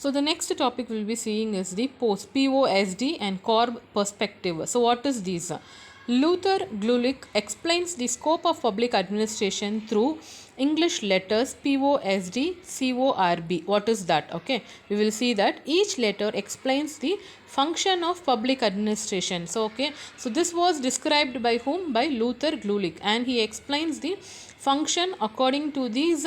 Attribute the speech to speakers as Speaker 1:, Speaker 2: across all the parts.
Speaker 1: So the next topic we'll be seeing is the POSD and Korb perspective. So what is this? Luther Glulik explains the scope of public administration through English letters POSD, CORB. What is that? Okay, we will see that each letter explains the function of public administration. So okay, so this was described by whom? By Luther Glulik, and he explains the function according to these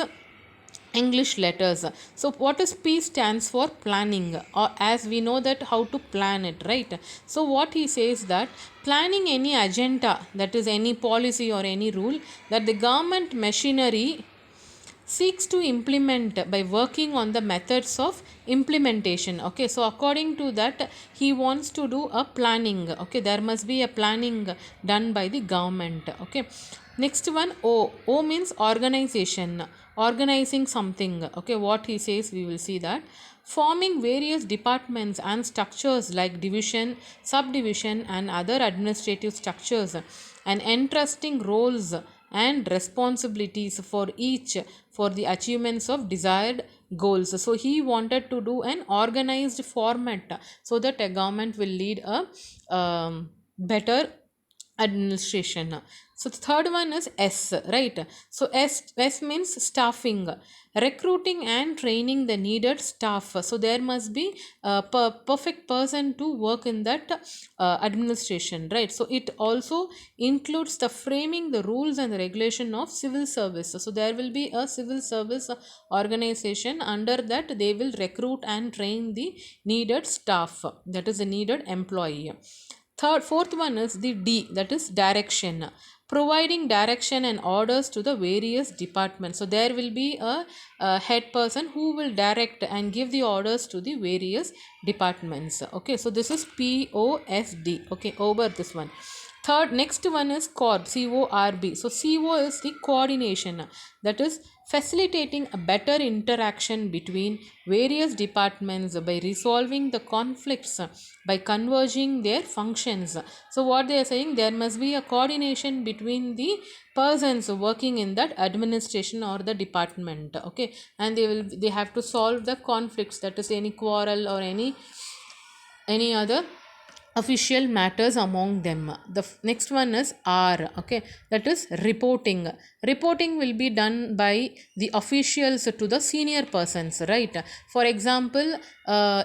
Speaker 1: English letters. So what is P stands for planning, or as we know that how to plan it, right? So what he says that planning any agenda, that is any policy or any rule that the government machinery seeks to implement by working on the methods of implementation. Okay, so according to that he wants to do a planning. Okay, there must be a planning done by the government. Okay, next one, O means organization, organizing something. Okay, what he says we will see that forming various departments and structures like division, subdivision and other administrative structures, and entrusting roles and responsibilities for each for the achievements of desired goals. So he wanted to do an organized format so that a government will lead a better administration. So the third one is S, right? So S means staffing, recruiting and training the needed staff. So there must be a perfect person to work in that administration, right? So it also includes the framing the rules and the regulation of civil service. So there will be a civil service organization. Under that they will recruit and train the needed staff, that is the needed employee. Fourth one is the D, that is direction, providing direction and orders to the various departments. So there will be a head person who will direct and give the orders to the various departments. Okay, so this is POSD. Okay, over this one. Third, next one is CORB, CORB. So CO is the coordination, that is facilitating a better interaction between various departments by resolving the conflicts by converging their functions. So what they are saying, there must be a coordination between the persons working in that administration or the department. Okay, and they have to solve the conflicts, that is any quarrel or any other official matters among them. The next one is R. Okay, that is reporting. Reporting will be done by the officials to the senior persons, right? For example,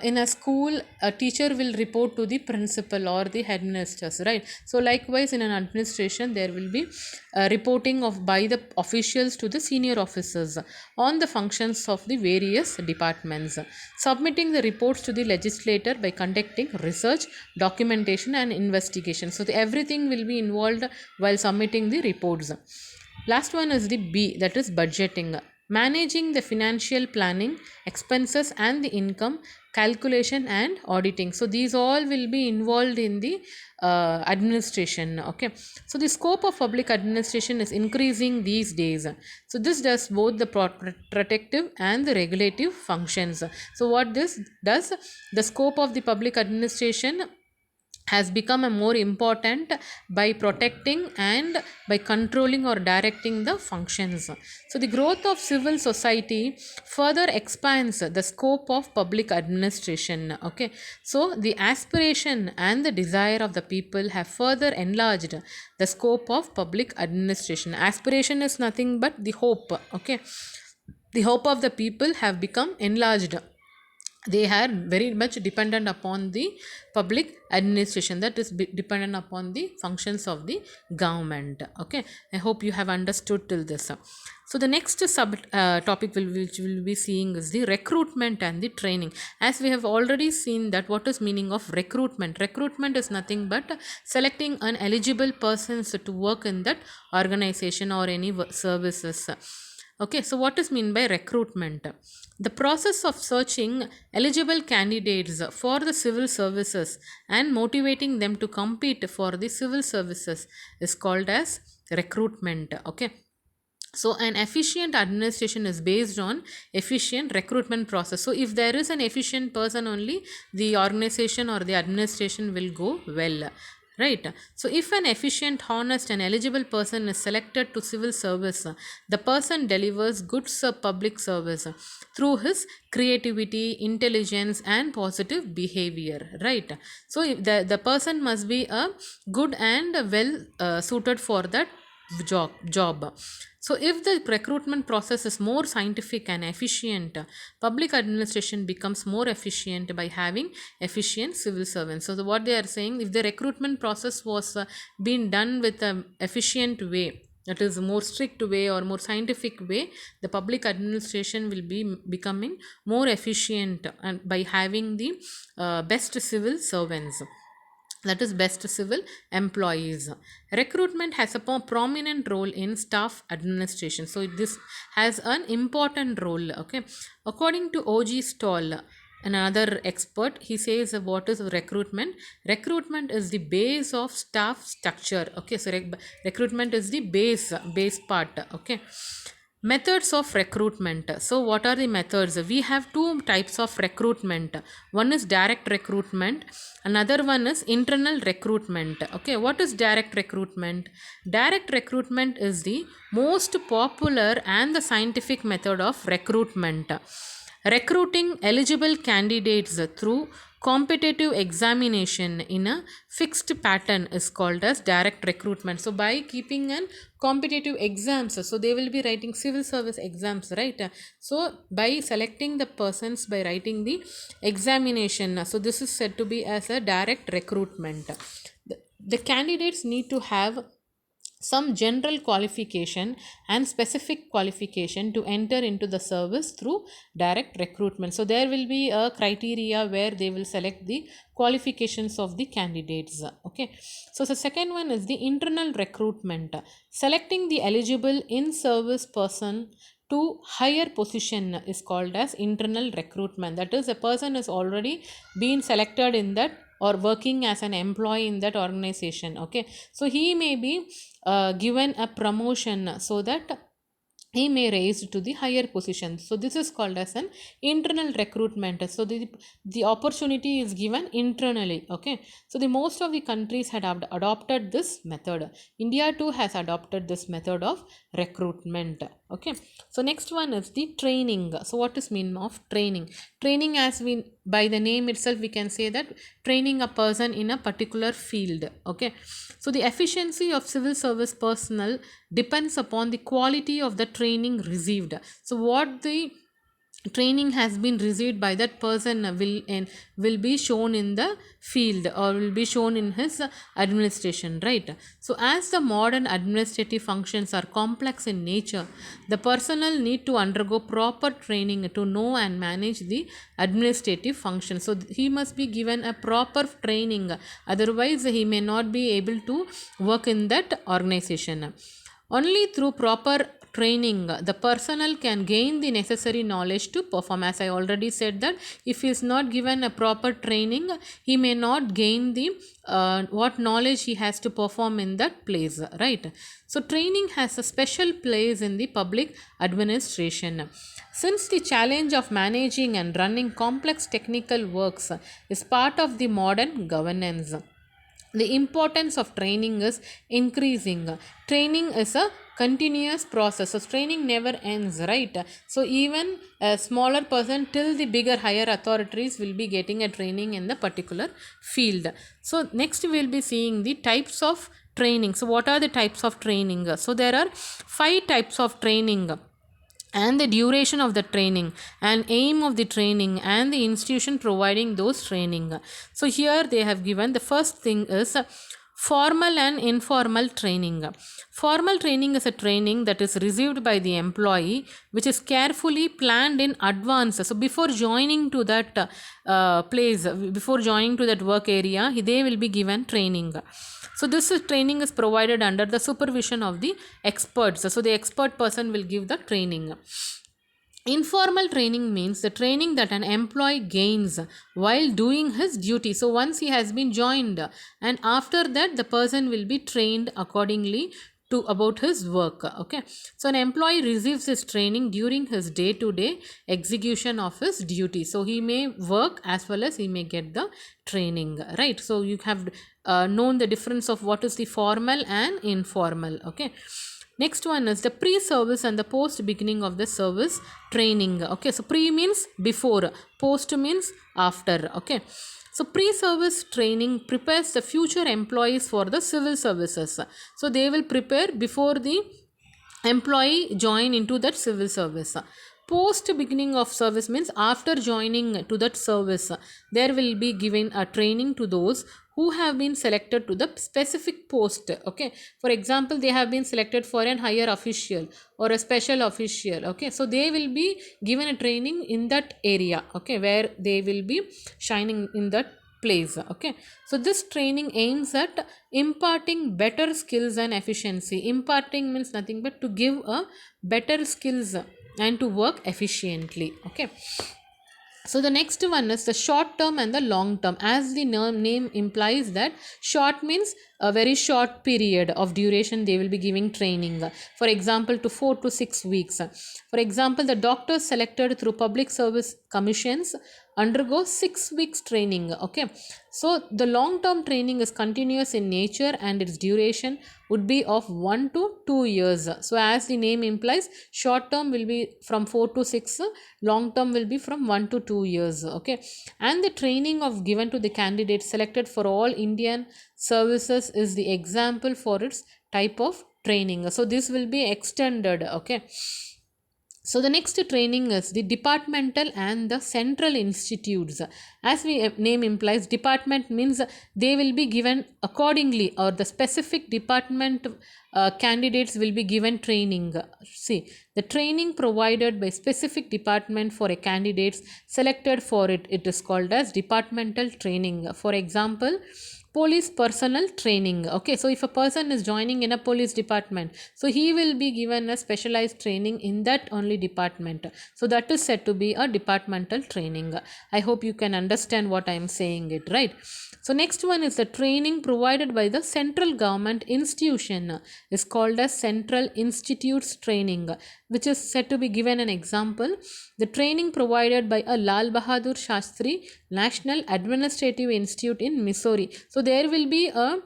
Speaker 1: in a school a teacher will report to the principal or the headmasters, right? So likewise in an administration there will be reporting of by the officials to the senior officers on the functions of the various departments, submitting the reports to the legislator by conducting research, documentation and investigation. So everything will be involved while submitting the reports. Last one is the B, that is budgeting, managing the financial planning, expenses and the income, calculation and auditing. So these all will be involved in the administration. Okay, so the scope of public administration is increasing these days. So this does both the protective and the regulative functions. So what this does, the scope of the public administration has become a more important by protecting and by controlling or directing the functions. So the growth of civil society further expands the scope of public administration. Okay, so the aspiration and the desire of the people have further enlarged the scope of public administration. Aspiration is nothing but the hope. Okay, the hope of the people have become enlarged. They are very much dependent upon the public administration, that is dependent upon the functions of the government. Okay, I hope you have understood till this. So the next sub topic which we will be seeing is the recruitment and the training. As we have already seen that what is meaning of recruitment. Recruitment is nothing but selecting an eligible persons to work in that organization or any services. Okay, so what is mean by recruitment? The process of searching eligible candidates for the civil services and motivating them to compete for the civil services is called as recruitment. Okay, so an efficient administration is based on efficient recruitment process. So if there is an efficient person only, the organization or the administration will go well. right? So if an efficient, honest and eligible person is selected to civil service, the person delivers good public service through his creativity, intelligence and positive behavior, right? So if the person must be a good and well suited for that job. So if the recruitment process is more scientific and efficient, public administration becomes more efficient by having efficient civil servants. So what they are saying, if the recruitment process was being done with an efficient way, that is more strict way or more scientific way, the public administration will be becoming more efficient and by having the best civil servants, that is best civil employees. Recruitment has a prominent role in staff administration, so this has an important role. Okay, according to Og Stoll, another expert, he says what is recruitment. Recruitment is the base of staff structure. Okay, so recruitment is the base part. Okay, methods of recruitment. So what are the methods? We have two types of recruitment. One is direct recruitment, another one is internal recruitment. Okay, what is direct recruitment? Direct recruitment is the most popular and the scientific method of recruitment. Recruiting eligible candidates through competitive examination in a fixed pattern is called as direct recruitment. So by keeping an competitive exams, so they will be writing civil service exams, right? So by selecting the persons by writing the examination, so this is said to be as a direct recruitment. The candidates need to have some general qualification and specific qualification to enter into the service through direct recruitment. So there will be a criteria where they will select the qualifications of the candidates. Okay, so the second one is the internal recruitment, selecting the eligible in service person to higher position is called as internal recruitment. That is, a person has already been selected in that or working as an employee in that organization. Okay, so he may be given a promotion so that he may raised to the higher position. So this is called as an internal recruitment. So the opportunity is given internally. Okay, so the most of the countries had adopted this method. India too has adopted this method of recruitment. Okay, so next one is the training. So what is mean of training? Training, as we by the name itself we can say that training a person in a particular field. Okay, so the efficiency of civil service personnel depends upon the quality of the training received. So what the training has been received by that person will be shown in the field or will be shown in his administration, right? So as the modern administrative functions are complex in nature, the personnel need to undergo proper training to know and manage the administrative function. So he must be given a proper training, otherwise he may not be able to work in that organization. Only through proper training the personnel can gain the necessary knowledge to perform. As I already said that if he is not given a proper training, he may not gain the what knowledge he has to perform in that place, right? So training has a special place in the public administration. Since the challenge of managing and running complex technical works is part of the modern governance, the importance of training is increasing. Training is a continuous process, so training never ends, right? So even a smaller person till the bigger higher authorities will be getting a training in the particular field. So next we will be seeing the types of training. So what are the types of training? So there are 5 types of training, and the duration of the training and aim of the training and the institution providing those training. So here they have given the first thing is formal and informal training. Formal training is a training that is received by the employee which is carefully planned in advance. So before joining to that place, before joining to that work area, they will be given training. So this training is provided under the supervision of the experts. So the expert person will give the training. Informal training means the training that an employee gains while doing his duty. So once he has been joined, and after that the person will be trained accordingly to about his work. Okay, so an employee receives his training during his day to day execution of his duty, so he may work as well as he may get the training, right? So you have known the difference of what is the formal and informal. Okay, next one is the pre-service and the post beginning of the service training. Okay, so pre means before, post means after. Okay, so pre-service training prepares the future employees for the civil services. So they will prepare before the employee join into that civil service. Post beginning of service means after joining to that service, there will be given a training to those who have been selected to the specific post. Okay, for example, they have been selected for an higher official or a special official. Okay, so they will be given a training in that area, okay, where they will be shining in that place. Okay, so this training aims at imparting better skills and efficiency. Imparting means nothing but to give a better skills and to work efficiently. Okay, so the next one is the short term and the long term. As the name implies, that short means a very short period of duration they will be giving training. For example, to 4 to 6 weeks. For example, the doctors selected through public service commissions undergo 6 weeks training. Okay, so the long term training is continuous in nature and its duration would be of 1 to 2 years. So as the name implies, short term will be from 4 to 6, long term will be from 1 to 2 years. Okay, and the training of given to the candidates selected for all Indian services is the example for its type of training. So this will be extended. Okay, so the next training is the departmental and the central institutes. As we name implies, department means they will be given accordingly, or the specific department candidates will be given training. See, the training provided by specific department for a candidates selected for it, it is called as departmental training. For example, police personnel training. Okay, so if a person is joining in a police department, so he will be given a specialized training in that only department. So that is said to be a departmental training. I hope you can understand what I am saying it, right? So next one is the training provided by the central government institution is called as central institutes training, which is said to be given an example. The training provided by a Lal Bahadur Shastri National Administrative Institute in Missouri. So there will be a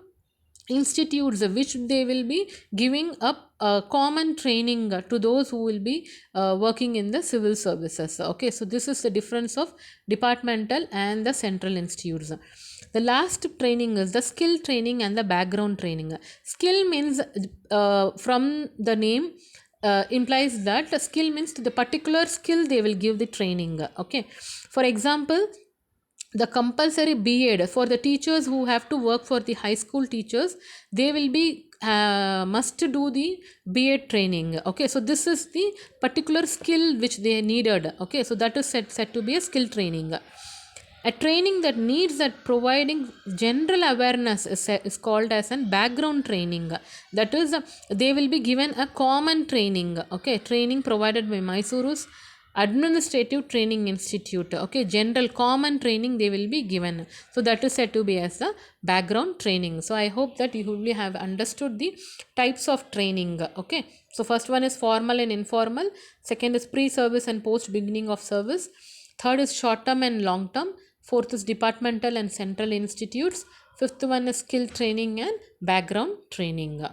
Speaker 1: institutes which they will be giving up a common training to those who will be working in the civil services. Okay, so this is the difference of departmental and the central institutes. The last training is the skill training and the background training. Skill means from the name implies that the skill means to the particular skill they will give the training. Okay, for example, the compulsory B.Ed for the teachers who have to work for the high school teachers, they will be must do the B.Ed training. Okay, so this is the particular skill which they needed. Okay, so that is said to be a skill training. A training that needs that providing general awareness is called as a background training. That is, they will be given a common training. Okay, training provided by Mysore's Administrative Training Institute. Okay, general common training they will be given. So that is said to be as a background training. So I hope that you will have understood the types of training. Okay, so first one is formal and informal. Second is pre-service and post beginning of service. Third is short term and long term. Fourth is departmental and central institutes. Fifth one is skill training and background training.